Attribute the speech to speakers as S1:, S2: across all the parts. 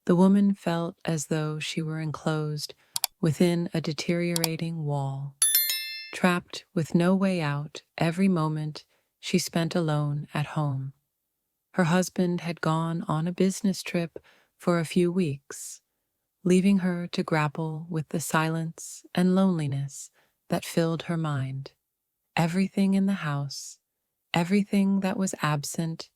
S1: The woman felt as though she were enclosed within a deteriorating wall, trapped with no way out every moment she spent alone at home. Her husband had gone on a business trip for a few weeks, leaving her to grapple with the silence and loneliness that filled her mind. Everything in the house, everything that was absent,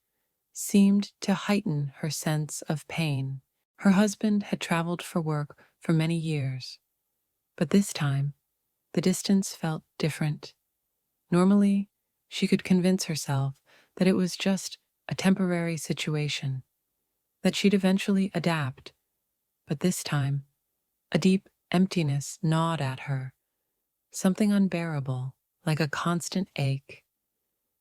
S1: seemed to heighten her sense of pain. Her husband had traveled for work for many years, but this time, the distance felt different. Normally, she could convince herself that it was just a temporary situation, that she'd eventually adapt, but this time, a deep emptiness gnawed at her, something unbearable, like a constant ache.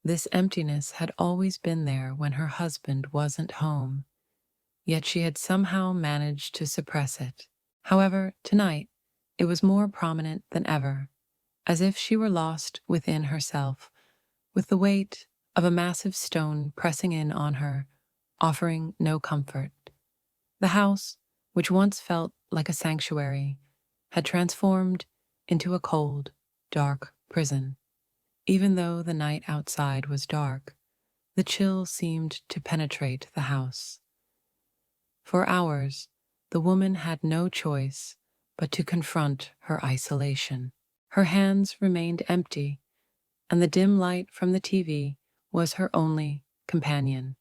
S1: This emptiness had always been there when her husband wasn't home, yet she had somehow managed to suppress it. However, tonight, it was more prominent than ever, as if she were lost within herself, with the weight of a massive stone pressing in on her, offering no comfort. The house, which once felt like a sanctuary, had transformed into a cold, dark prison. Even though the night outside was dark, the chill seemed to penetrate the house. For hours, the woman had no choice but to confront her isolation. Her hands remained empty, and the dim light from the TV was her only companion.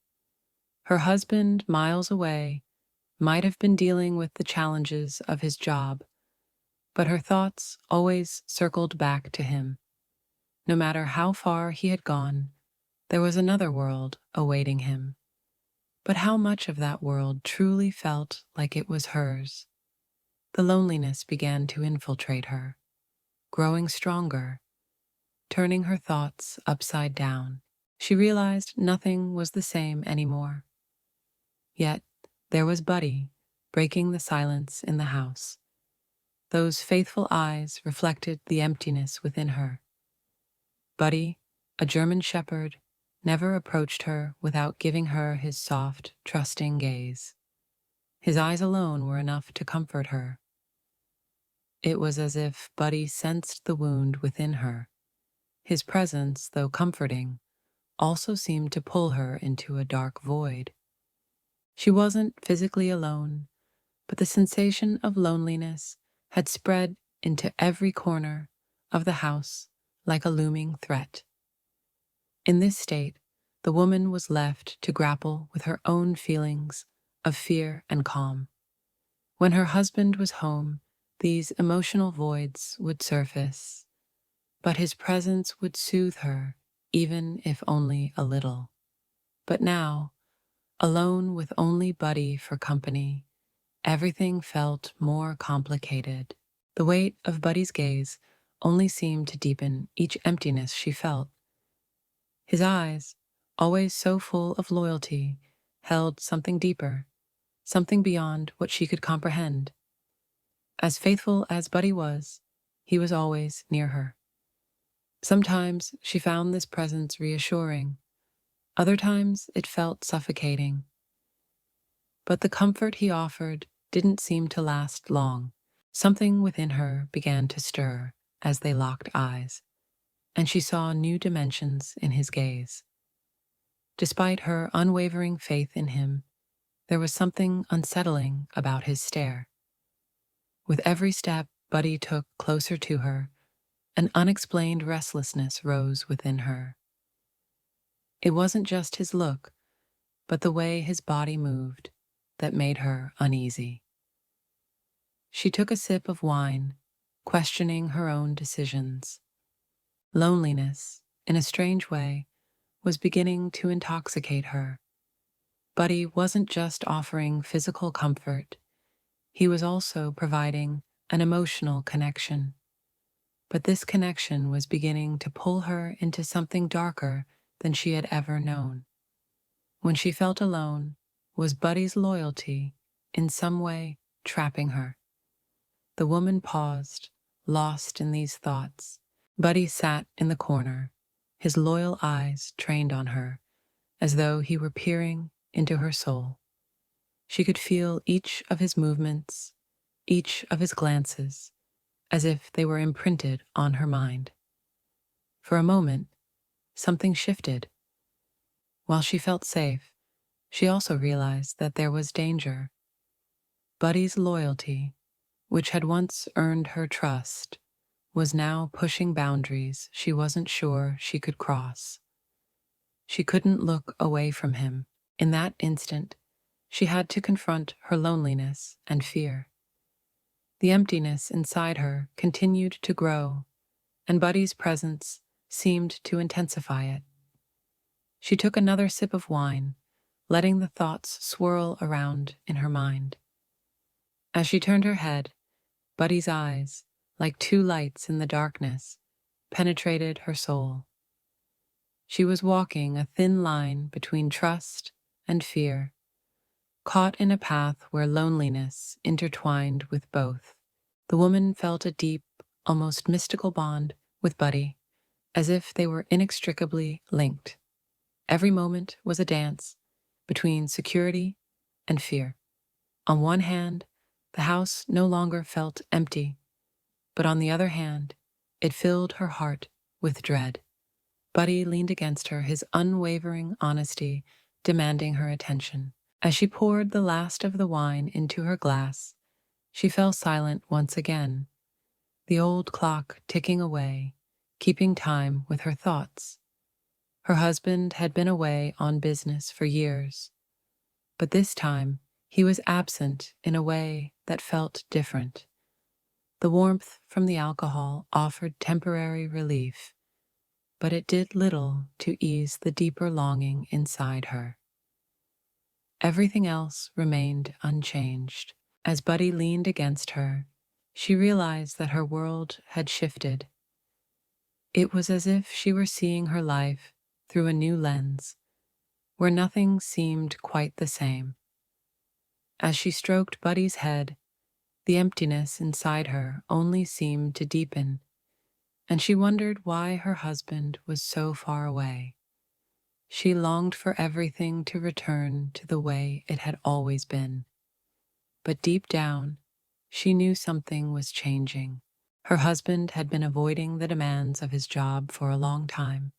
S1: Her husband, miles away, might have been dealing with the challenges of his job, but her thoughts always circled back to him. No matter how far he had gone, there was another world awaiting him. But how much of that world truly felt like it was hers? The loneliness began to infiltrate her, growing stronger, turning her thoughts upside down. She realized nothing was the same anymore. Yet there was Buddy, breaking the silence in the house. Those faithful eyes reflected the emptiness within her. Buddy, a German shepherd, never approached her without giving her his soft, trusting gaze. His eyes alone were enough to comfort her. It was as if Buddy sensed the wound within her. His presence, though comforting, also seemed to pull her into a dark void. She wasn't physically alone, but the sensation of loneliness had spread into every corner of the house like a looming threat. In this state, the woman was left to grapple with her own feelings of fear and calm. When her husband was home, these emotional voids would surface, but his presence would soothe her, even if only a little. But now, alone with only Buddy for company, everything felt more complicated. The weight of Buddy's gaze only seemed to deepen each emptiness she felt. His eyes, always so full of loyalty, held something deeper, something beyond what she could comprehend. As faithful as Buddy was, he was always near her. Sometimes she found this presence reassuring. Other times it felt suffocating. But the comfort he offered didn't seem to last long. Something within her began to stir as they locked eyes, and she saw new dimensions in his gaze. Despite her unwavering faith in him, there was something unsettling about his stare. With every step Buddy took closer to her, an unexplained restlessness rose within her. It wasn't just his look, but the way his body moved that made her uneasy. She took a sip of wine, questioning her own decisions. Loneliness, in a strange way, was beginning to intoxicate her. Buddy wasn't just offering physical comfort, he was also providing an emotional connection. But this connection was beginning to pull her into something darker than she had ever known. When she felt alone, was Buddy's loyalty in some way trapping her? The woman paused, lost in these thoughts. Buddy sat in the corner, his loyal eyes trained on her, as though he were peering into her soul. She could feel each of his movements, each of his glances, as if they were imprinted on her mind. For a moment, something shifted. While she felt safe, she also realized that there was danger. Buddy's loyalty, which had once earned her trust, was now pushing boundaries she wasn't sure she could cross. She couldn't look away from him. In that instant, she had to confront her loneliness and fear. The emptiness inside her continued to grow, and Buddy's presence seemed to intensify it. She took another sip of wine, letting the thoughts swirl around in her mind. As she turned her head, Buddy's eyes, like two lights in the darkness, penetrated her soul. She was walking a thin line between trust and fear, caught in a path where loneliness intertwined with both. The woman felt a deep, almost mystical bond with Buddy, as if they were inextricably linked. Every moment was a dance between security and fear. On one hand, the house no longer felt empty, but on the other hand, it filled her heart with dread. Buddy leaned against her, his unwavering honesty demanding her attention. As she poured the last of the wine into her glass, she fell silent once again, the old clock ticking away, keeping time with her thoughts. Her husband had been away on business for years, but this time he was absent in a way that felt different. The warmth from the alcohol offered temporary relief, but it did little to ease the deeper longing inside her. Everything else remained unchanged. As Buddy leaned against her, she realized that her world had shifted. It was as if she were seeing her life through a new lens, where nothing seemed quite the same. As she stroked Buddy's head, the emptiness inside her only seemed to deepen, and she wondered why her husband was so far away. She longed for everything to return to the way it had always been. But deep down, she knew something was changing. Her husband had been avoiding the demands of his job for a long time,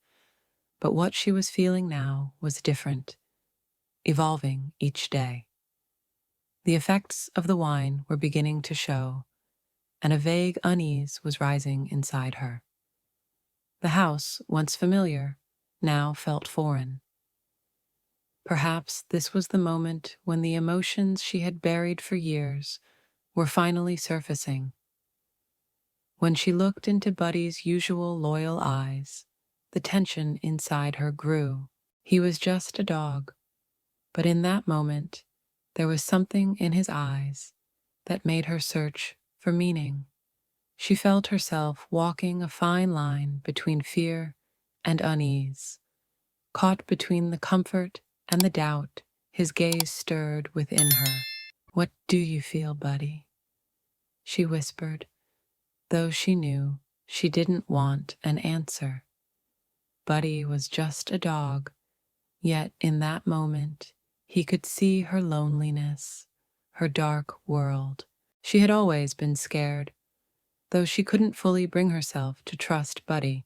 S1: but what she was feeling now was different, evolving each day. The effects of the wine were beginning to show, and a vague unease was rising inside her. The house, once familiar, now felt foreign. Perhaps this was the moment when the emotions she had buried for years were finally surfacing. When she looked into Buddy's usual loyal eyes, the tension inside her grew. He was just a dog, but in that moment, there was something in his eyes that made her search for meaning. She felt herself walking a fine line between fear and unease, caught between the comfort and the doubt his gaze stirred within her. "What do you feel, Buddy?" she whispered, though she knew she didn't want an answer. Buddy was just a dog, yet in that moment he could see her loneliness, her dark world. She had always been scared, though she couldn't fully bring herself to trust Buddy.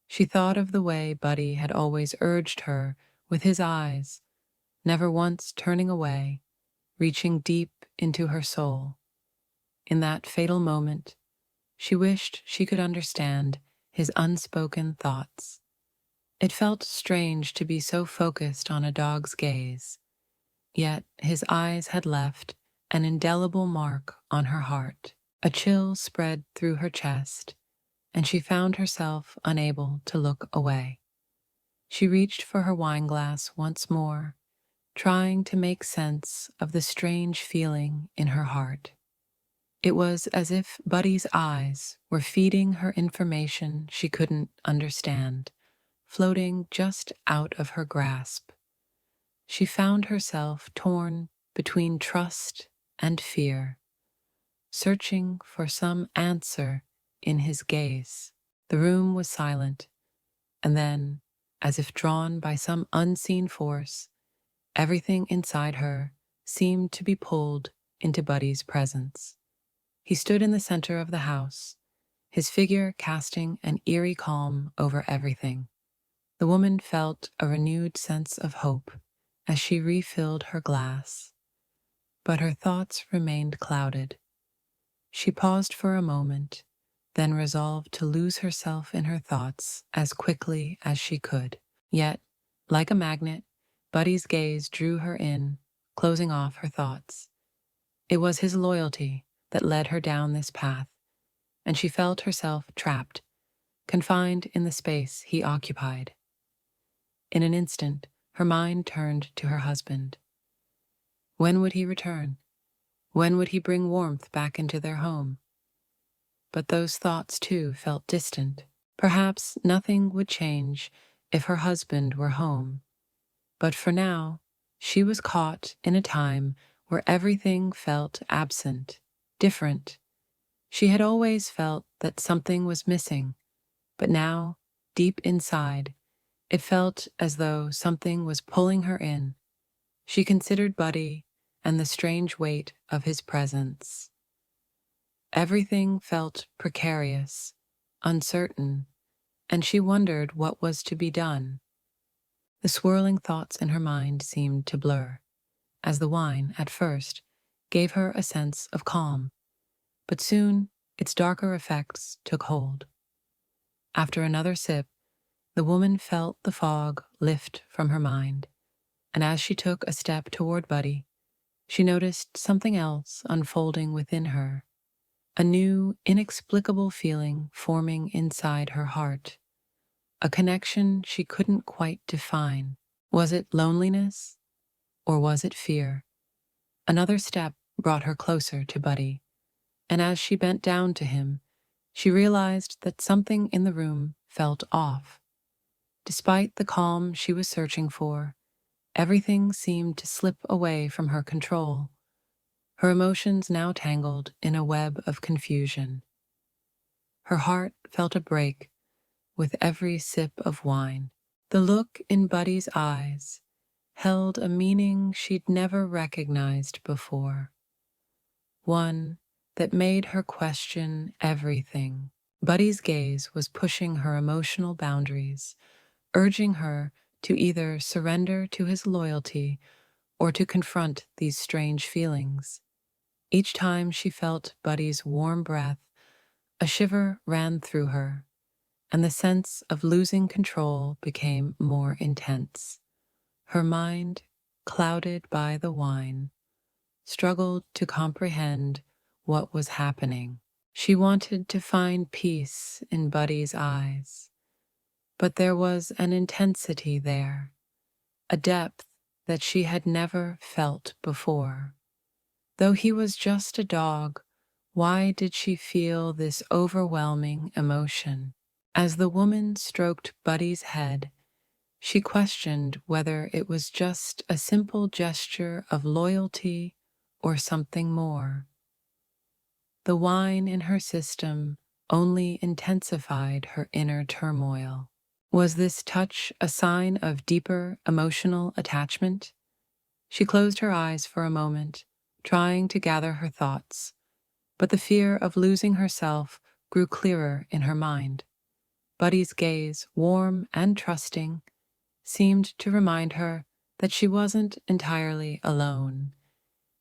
S1: She thought of the way Buddy had always urged her with his eyes, never once turning away, reaching deep into her soul. In that fatal moment, she wished she could understand his unspoken thoughts. It felt strange to be so focused on a dog's gaze, yet his eyes had left an indelible mark on her heart. A chill spread through her chest, and she found herself unable to look away. She reached for her wineglass once more, trying to make sense of the strange feeling in her heart. It was as if Buddy's eyes were feeding her information she couldn't understand, floating just out of her grasp. She found herself torn between trust and fear, searching for some answer in his gaze. The room was silent, and then, as if drawn by some unseen force, everything inside her seemed to be pulled into Buddy's presence. He stood in the center of the house, his figure casting an eerie calm over everything. The woman felt a renewed sense of hope as she refilled her glass, but her thoughts remained clouded. She paused for a moment, then resolved to lose herself in her thoughts as quickly as she could. Yet, like a magnet, Buddy's gaze drew her in, closing off her thoughts. It was his loyalty that led her down this path, and she felt herself trapped, confined in the space he occupied. In an instant, her mind turned to her husband. When would he return? When would he bring warmth back into their home? But those thoughts, too, felt distant. Perhaps nothing would change if her husband were home. But for now, she was caught in a time where everything felt absent, different. She had always felt that something was missing, but now, deep inside, it felt as though something was pulling her in. She considered Buddy and the strange weight of his presence. Everything felt precarious, uncertain, and she wondered what was to be done. The swirling thoughts in her mind seemed to blur, as the wine, at first, gave her a sense of calm, but soon its darker effects took hold. After another sip, the woman felt the fog lift from her mind, and as she took a step toward Buddy, she noticed something else unfolding within her, a new, inexplicable feeling forming inside her heart, a connection she couldn't quite define. Was it loneliness, or was it fear? Another step brought her closer to Buddy, and as she bent down to him, she realized that something in the room felt off. Despite the calm she was searching for, everything seemed to slip away from her control, her emotions now tangled in a web of confusion. Her heart felt a break with every sip of wine. The look in Buddy's eyes held a meaning she'd never recognized before, one that made her question everything. Buddy's gaze was pushing her emotional boundaries, urging her to either surrender to his loyalty or to confront these strange feelings. Each time she felt Buddy's warm breath, a shiver ran through her, and the sense of losing control became more intense. Her mind, clouded by the wine, struggled to comprehend what was happening. She wanted to find peace in Buddy's eyes, but there was an intensity there, a depth that she had never felt before. Though he was just a dog, why did she feel this overwhelming emotion? As the woman stroked Buddy's head, she questioned whether it was just a simple gesture of loyalty or something more. The wine in her system only intensified her inner turmoil. Was this touch a sign of deeper emotional attachment? She closed her eyes for a moment, trying to gather her thoughts, but the fear of losing herself grew clearer in her mind. Buddy's gaze, warm and trusting, seemed to remind her that she wasn't entirely alone.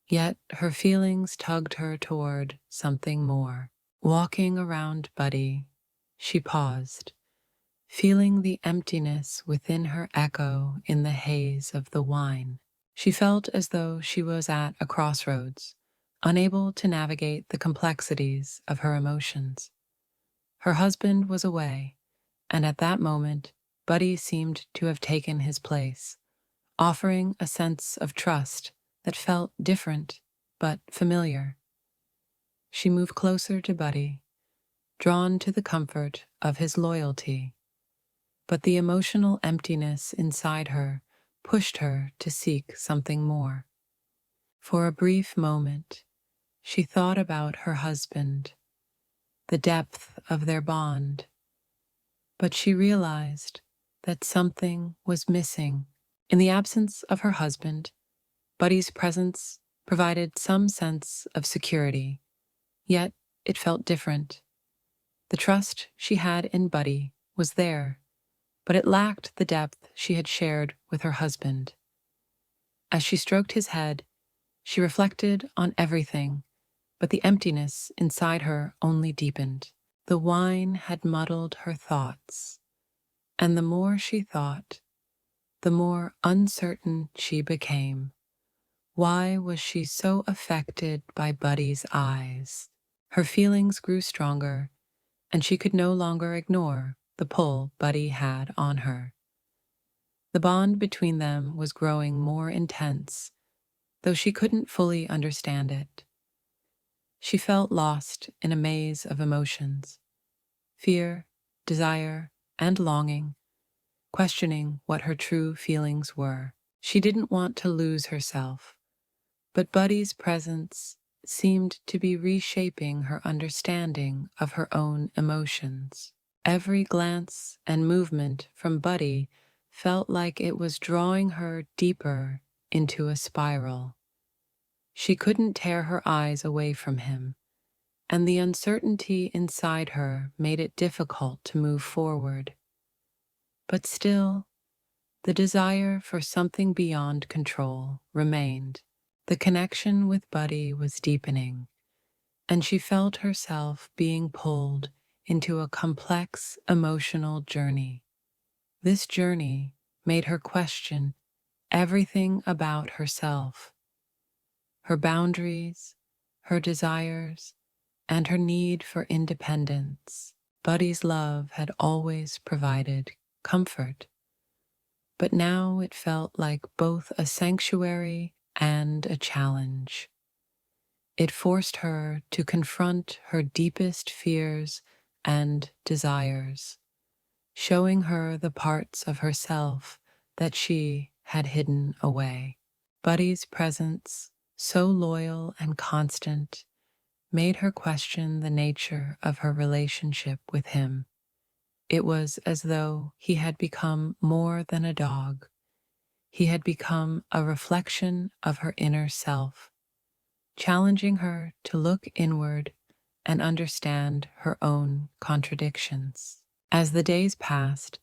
S1: Yet her feelings tugged her toward something more. Walking around Buddy, she paused, feeling the emptiness within her echo in the haze of the wine. She felt as though she was at a crossroads, unable to navigate the complexities of her emotions. Her husband was away, and at that moment, Buddy seemed to have taken his place, offering a sense of trust that felt different but familiar. She moved closer to Buddy, drawn to the comfort of his loyalty, but the emotional emptiness inside her pushed her to seek something more. For a brief moment, she thought about her husband, the depth of their bond, but she realized that something was missing. In the absence of her husband, Buddy's presence provided some sense of security, yet it felt different. The trust she had in Buddy was there, but it lacked the depth she had shared with her husband. As she stroked his head, she reflected on everything, but the emptiness inside her only deepened. The wine had muddled her thoughts, and the more she thought, the more uncertain she became. Why was she so affected by Buddy's eyes? Her feelings grew stronger, and she could no longer ignore the pull Buddy had on her. The bond between them was growing more intense, though she couldn't fully understand it. She felt lost in a maze of emotions: fear, desire, and longing, questioning what her true feelings were. She didn't want to lose herself, but Buddy's presence seemed to be reshaping her understanding of her own emotions. Every glance and movement from Buddy felt like it was drawing her deeper into a spiral. She couldn't tear her eyes away from him, and the uncertainty inside her made it difficult to move forward. But still, the desire for something beyond control remained. The connection with Buddy was deepening, and she felt herself being pulled into a complex emotional journey. This journey made her question everything about herself: her boundaries, her desires, and her need for independence. Buddy's love had always provided comfort, but now it felt like both a sanctuary and a challenge. It forced her to confront her deepest fears and desires, showing her the parts of herself that she had hidden away. Buddy's presence, so loyal and constant, made her question the nature of her relationship with him. It was as though he had become more than a dog. He had become a reflection of her inner self, challenging her to look inward and understand her own contradictions. As the days passed,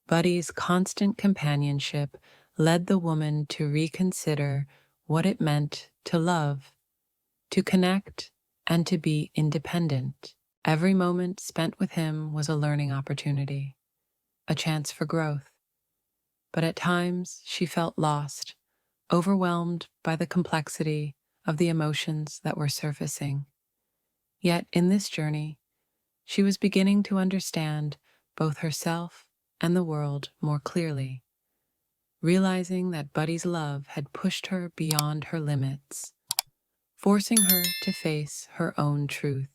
S1: Buddy's constant companionship led the woman to reconsider what it meant to love, to connect, and to be independent. Every moment spent with him was a learning opportunity, a chance for growth. But at times she felt lost, overwhelmed by the complexity of the emotions that were surfacing. Yet in this journey, she was beginning to understand both herself and the world more clearly, realizing that Buddy's love had pushed her beyond her limits, forcing her to face her own truth.